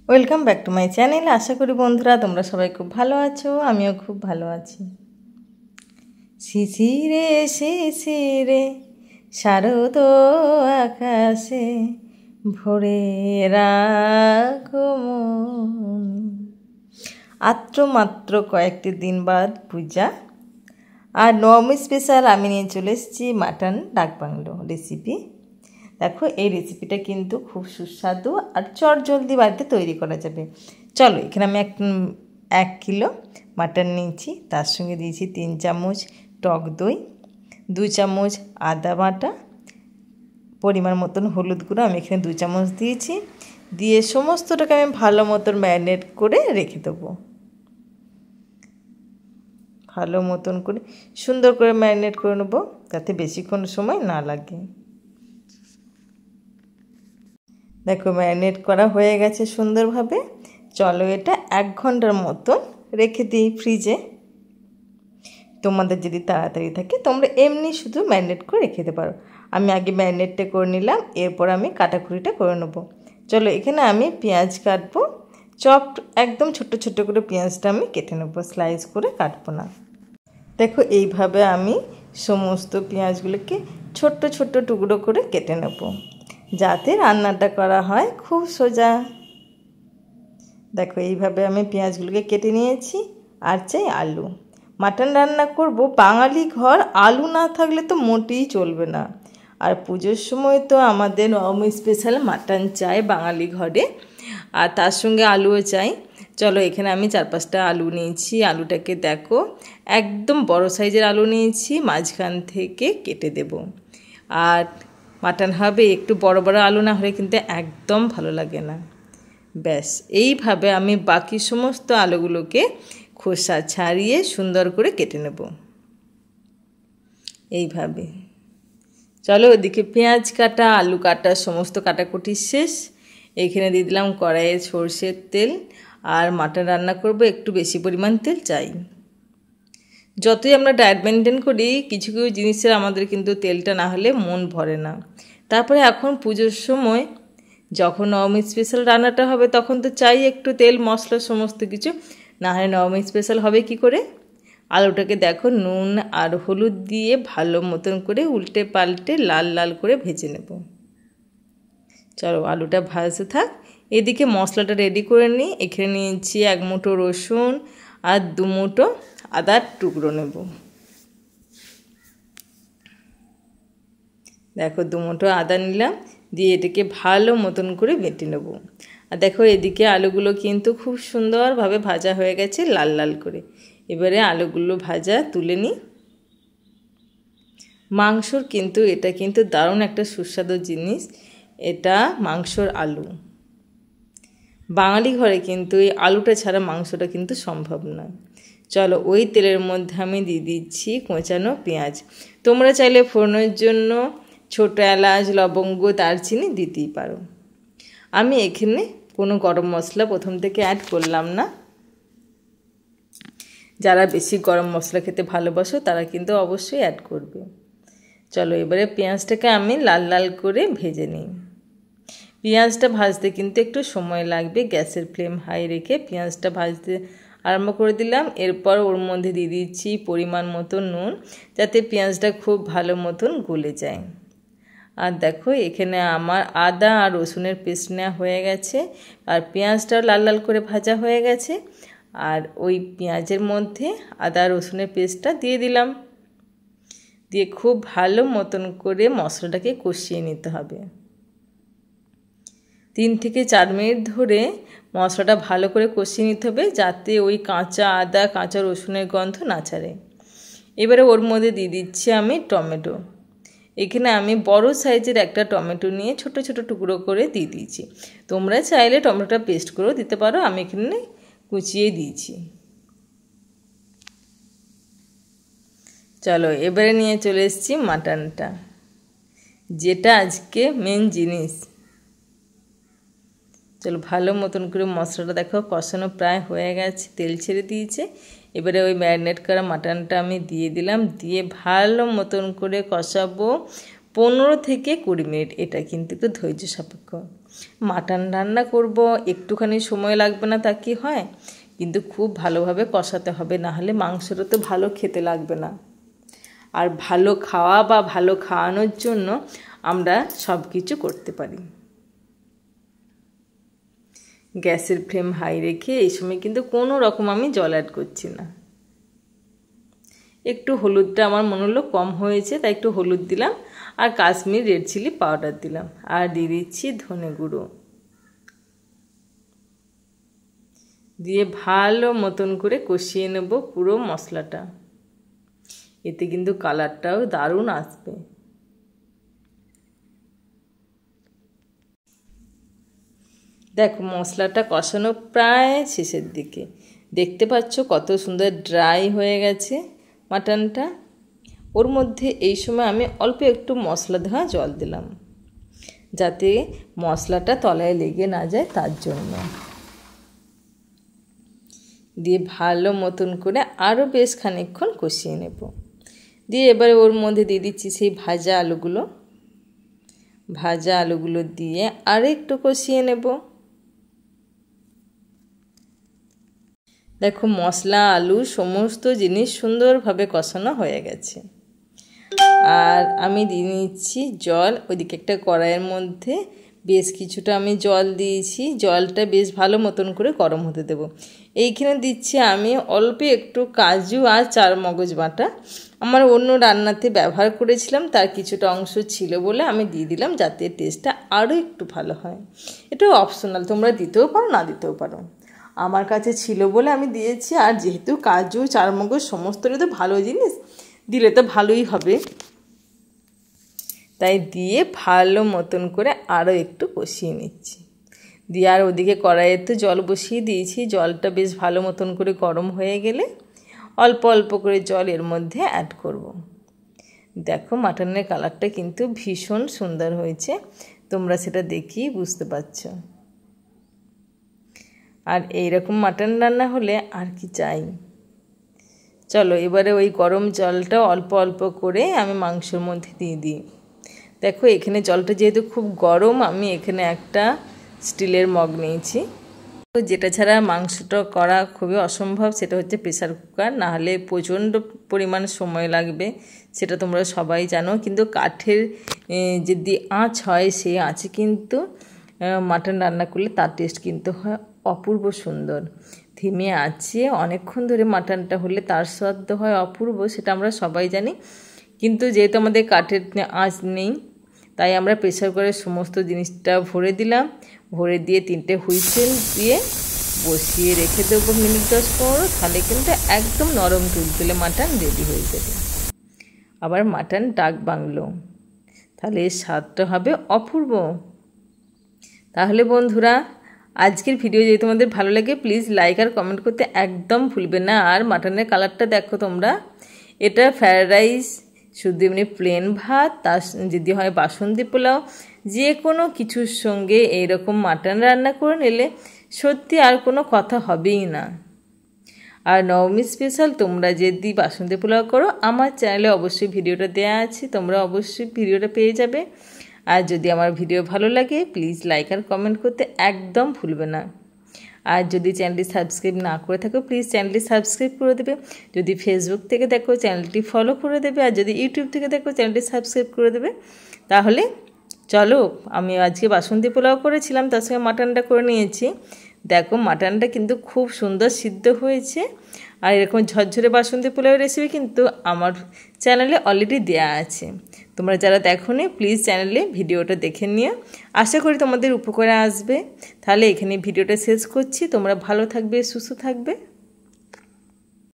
Welcome back to my channel. আশা করি বন্ধুরা তোমরা সবাই খুব ভালো আছো, আমিও খুব ভালো আছি। শিশিরে শিশিরে শারদ আকাশে ভরে রাখো মন। মাত্র কয়েকটি দিন বাদ পূজা, আর নবমী স্পেশাল আমি নিয়ে চলে এসেছি মাটন ডাক বাংলো রেসিপি। দেখো, এই রেসিপিটা কিন্তু খুব সুস্বাদু আর চটজলদি বাড়িতে তৈরি করা যাবে। চলো, এখানে আমি 1 কিলো মাটন নিয়েছি, তার সঙ্গে দিয়েছি 3 চামচ টক দই, 2 চামচ আদা বাটা, পরিমাণ মতন হলুদ গুঁড়ো আমি এখানে 2 চামচ দিয়েছি। দিয়ে সমস্তটাকে আমি ভালো মতন ম্যারিনেট করে রেখে দেবো। ভালো মতন করে সুন্দর করে ম্যারিনেট করে নেবো, যাতে বেশিক্ষণ সময় না লাগে। দেখো, ম্যারিনেট করা হয়ে গেছে সুন্দরভাবে। চলো, এটা 1 ঘন্টার মতো রেখে দিই ফ্রিজে। তোমাদের যদি তাড়াতাড়ি থাকে তোমরা এমনি শুধু ম্যারিনেট করে রেখে দিতে পারো। আমি আগে ম্যারিনেটটা করে নিলাম, এরপর আমি কাটাকুটিটা করে নেবো। চলো, এখানে আমি পেঁয়াজ কাটবো। একদম ছোট্ট ছোট্ট করে পেঁয়াজটা আমি কেটে নেবো, স্লাইস করে কাটবো না। দেখো, এইভাবে আমি সমস্ত পেঁয়াজগুলোকে ছোট্ট ছোট্ট টুকরো করে কেটে নেবো, যাতে রান্নাটা করা হয় খুব সোজা। দেখো, এইভাবে আমি পেঁয়াজগুলোকে কেটে নিয়েছি। আর চাই আলু। মাটন রান্না করব, বাঙালি ঘর আলু না থাকলে তো মোটেই চলবে না। আর পুজোর সময় তো আমাদের নবমী স্পেশাল মাটন চাই বাঙালি ঘরে, আর তার সঙ্গে আলুও চাই। চলো, এখানে আমি 4-5টা আলু নিয়েছি। আলুটাকে দেখো, একদম বড় সাইজের আলু নিয়েছি, মাঝখান থেকে কেটে দেব। আর মাটন হবে, একটু বড় বড় আলু না হলে কিন্তু একদম ভালো লাগে না। ব্যাস, এইভাবে আমি বাকি সমস্ত আলুগুলোকে খোসা ছাড়িয়ে সুন্দর করে কেটে নেব এইভাবে। চলো, ওদিকে পেঁয়াজ কাটা, আলু কাটা, সমস্ত কাটাকুটি শেষ। এখানে দিয়ে দিলাম কড়াইয়ে সরষের তেল। আর মাটন রান্না করব, একটু বেশি পরিমাণ তেল চাই। যতই আমরা ডায়েট মেনটেন করি, কিছু কিছু জিনিসের আমাদের কিন্তু তেলটা না হলে মন ভরে না। তারপরে এখন পুজোর সময় যখন নবমী স্পেশাল রান্নাটা হবে, তখন তো চাই একটু তেল মশলা সমস্ত কিছু, না হলে নবমী স্পেশাল হবে কি করে। আলুটাকে দেখো, নুন আর হলুদ দিয়ে ভালো মতন করে উল্টে পাল্টে লাল লাল করে ভেজে নেব। চলো, আলুটা ভাজতে থাক, এদিকে মশলাটা রেডি করে নিই। এখানে নিয়েছি 1 মুঠো রসুন আর 2 মুঠো আদার টুকরো নেব। দেখো, 2 মুঠো আদা নিলাম, দিয়ে এটাকে ভালো মতন করে বেটে নেব। আর দেখো, এদিকে আলুগুলো কিন্তু খুব সুন্দরভাবে ভাজা হয়ে গেছে লাল লাল করে। এবারে আলুগুলো ভাজা তুলে নিই। মাংসর কিন্তু এটা কিন্তু দারুণ একটা সুস্বাদু জিনিস, এটা মাংসর আলু। বাঙালি ঘরে কিন্তু এই আলুটা ছাড়া মাংসটা কিন্তু সম্ভব নয়। চলো, ওই তেলের মধ্যে আমি দিয়ে দিচ্ছি কোঁচানো পেঁয়াজ। তোমরা চাইলে ফোড়নের জন্য ছোটো এলাচ, লবঙ্গ, দারচিনি দিতেই পারো। আমি এখানে কোনো গরম মশলা প্রথম থেকে অ্যাড করলাম না। যারা বেশি গরম মশলা খেতে ভালোবাসো তারা কিন্তু অবশ্যই অ্যাড করবে। চলো, এবারে পেঁয়াজটাকে আমি লাল লাল করে ভেজে নিই। পেঁয়াজটা ভাজতে কিন্তু একটু সময় লাগবে। গ্যাসের ফ্লেম হাই রেখে পেঁয়াজটা ভাজতে আরম্ভ করে দিলাম। এরপর ওর মধ্যে দিয়ে দিচ্ছি পরিমাণ মতো নুন, যাতে পেঁয়াজটা খুব ভালো মতন গলে যায়। আর দেখো, এখানে আমার আদা আর রসুনের পেস্ট নেওয়া হয়ে গেছে, আর পেঁয়াজটাও লাল লাল করে ভাজা হয়ে গেছে। আর ওই পেঁয়াজের মধ্যে আদা রসুনের পেস্টটা দিয়ে দিলাম, দিয়ে খুব ভালো মতন করে মশলাটাকে কষিয়ে নিতে হবে। 3 থেকে 4 মিনিট ধরে মশলাটা ভালো করে কষিয়ে নিতে হবে, যাতে ওই কাঁচা আদা কাঁচা রসুনের গন্ধ না ছাড়ে। এবারে ওর মধ্যে দিয়ে দিচ্ছি আমি টমেটো। এখানে আমি বড় সাইজের একটা টমেটো নিয়ে ছোট ছোট টুকরো করে দিয়ে দিয়েছি। তোমরা চাইলে টমেটোটা পেস্ট করেও দিতে পারো, আমি এখানে কুচিয়ে দিয়েছি। চলো, এবারে নিয়ে চলে এসেছি মাটনটা, যেটা আজকে মেন জিনিস। চলো, ভালো মতন করে মশলাটা দেখো কষানো প্রায় হয়ে গেছে, তেল ছেড়ে দিয়েছে। এবারে ওই ম্যারিনেট করা মাটনটা আমি দিয়ে দিলাম, দিয়ে ভালো মতন করে কষাবো 15 থেকে 20 মিনিট। এটা কিন্তু একটু ধৈর্য সাপেক্ষ। মাটন রান্না করব, একটুখানি সময় লাগবে না তা কি হয়, কিন্তু খুব ভালোভাবে কষাতে হবে, না হলে মাংসটা তো ভালো খেতে লাগবে না। আর ভালো খাওয়া বা ভালো খাওয়ানোর জন্য আমরা সব কিছু করতে পারি। গ্যাসের ফ্লেম হাই রেখে এই সময় কিন্তু কোনো রকম আমি জল অ্যাড করছি না। একটু হলুদটা আমার মনে হলো কম হয়েছে, তাই একটু হলুদ দিলাম, আর কাশ্মীর রেড চিলি পাউডার দিলাম, আর দিয়ে দিচ্ছি ধনে গুঁড়ো। দিয়ে ভালো মতন করে কষিয়ে নেব পুরো মশলাটা। এতে কিন্তু কালারটাও দারুণ আসবে। দেখো মশলাটা কষানো প্রায় শেষের দিকে, দেখতে পাচ্ছ কত সুন্দর ড্রাই হয়ে গেছে মাটনটা। ওর মধ্যে এই সময় আমি অল্প একটু মশলা ধোয়া জল দিলাম, যাতে মশলাটা তলায় লেগে না যায় তার জন্য। দিয়ে ভালো মতন করে আরও বেশ খানিকক্ষণ কষিয়ে নেব। দিয়ে এবারে ওর মধ্যে দিয়ে দিচ্ছি সেই ভাজা আলুগুলো দিয়ে আর একটু কষিয়ে নেব। দেখো মশলা আলু সমস্ত জিনিস সুন্দরভাবে কষানো হয়ে গেছে। আর আমি দিয়ে নিচ্ছি জল। ওইদিকে একটা কড়াইয়ের মধ্যে বেশ কিছুটা আমি জল দিয়েছি, জলটা বেশ ভালো মতন করে গরম হতে দেব। এইখানে দিচ্ছি আমি অল্প একটু কাজু আর চারমগজ বাটা, আমার অন্য রান্নাতে ব্যবহার করেছিলাম, তার কিছুটা অংশ ছিল বলে আমি দিয়ে দিলাম, যাতে টেস্টটা আরও একটু ভালো হয়। এটা অপশনাল, তোমরা দিতেও পারো না দিতেও পারো, আমার কাছে ছিল বলে আমি দিয়েছি। আর যেহেতু কাজু চারমগজ সমস্তটাই তো ভালো জিনিস, দিলে তো ভালোই হবে, তাই দিয়ে ভালো মতন করে আরও একটু কষিয়ে নিচ্ছি। দিয়ে আর ওদিকে কড়াইতে জল বসিয়ে দিয়েছি, জলটা বেশ ভালো মতন করে গরম হয়ে গেলে অল্প অল্প করে জল এর মধ্যে অ্যাড করব। দেখো মাটনের কালারটা কিন্তু ভীষণ সুন্দর হয়েছে, তোমরা সেটা দেখেই বুঝতে পারছো। আর এইরকম মাটন রান্না হলে আর কি চাই। চলো এবারে ওই গরম জলটা অল্প অল্প করে আমি মাংসের মধ্যে দিয়ে দিই। দেখো এখানে জলটা যেহেতু খুব গরম, আমি এখানে একটা স্টিলের মগ নিয়েছি। যেটা ছাড়া মাংসটা করা খুবই অসম্ভব সেটা হচ্ছে প্রেসার কুকার, নাহলে প্রচণ্ড পরিমাণ সময় লাগবে, সেটা তোমরা সবাই জানো। কিন্তু কাঠের যদি আঁচ হয়, সেই আঁচে কিন্তু মাটন রান্না করলে তার টেস্ট কিন্তু হয় অপূর্ব সুন্দর। ধিমে আঁচে অনেকক্ষণ ধরে মাটনটা হলে তার স্বাদ হয় অপূর্ব, সেটা আমরা সবাই জানি। কিন্তু যেহেতু আমাদের কাঠের আঁচ নেই, তাই আমরা প্রেসার কুকারে সমস্ত জিনিসটা ভরে দিলাম, ভরে দিয়ে 3টে হুইসেল দিয়ে বসিয়ে রেখে দেবো মিনিট 10-15, তাহলে কিন্তু একদম নরম তুলতুলে মাটন রেডি হয়ে যাবে। আবার মাটন ডাক বাংলো, তাহলে এর স্বাদটা হবে অপূর্ব। তাহলে বন্ধুরা আজকের ভিডিও যদি তোমাদের ভালো লাগে প্লিজ লাইক আর কমেন্ট করতে একদম ভুলবে না। আর মাটনের কালারটা দেখো তোমরা, এটা ফ্রায়েড রাইস, শুধু এমনি প্লেন ভাত, তার যদি হয় বাসন্তী পোলাও, যে কোনো কিছুর সঙ্গে এইরকম মাটন রান্না করে নিলে সত্যি আর কোনো কথা হবেই না। আর নবমী স্পেশাল তোমরা যদি বাসন্তী পোলাও করো, আমার চ্যানেলে অবশ্যই ভিডিওটা দেওয়া আছে, তোমরা অবশ্যই ভিডিওটা পেয়ে যাবে। আর যদি আমার ভিডিও ভালো লাগে প্লিজ লাইক আর কমেন্ট করতে একদম ভুলবে না। আর যদি চ্যানেলটি সাবস্ক্রাইব না করে থাকো প্লিজ চ্যানেলটি সাবস্ক্রাইব করে দেবে। যদি ফেসবুক থেকে দেখো চ্যানেলটি ফলো করে দেবে, আর যদি ইউটিউব থেকে দেখো চ্যানেলটি সাবস্ক্রাইব করে দেবে। তাহলে চলো, আমি আজকে বাসন্তী পোলাও করেছিলাম, তার সঙ্গে মাটনটা করে নিয়েছি। দেখো মাটনটা কিন্তু খুব সুন্দর সিদ্ধ হয়েছে। আর এরকম ঝরঝরে বাসন্তী পোলাওয়ের রেসিপি কিন্তু আমার চ্যানেলে অলরেডি দেয়া আছে, তোমরা যারা দেখোনি প্লিজ চ্যানেলে ভিডিওটা দেখে নিও, আশা করি তোমাদের উপকারে আসবে। তাহলে এখানে ভিডিওটা শেষ করছি, তোমরা ভালো থাকবে, সুস্থ থাকবে।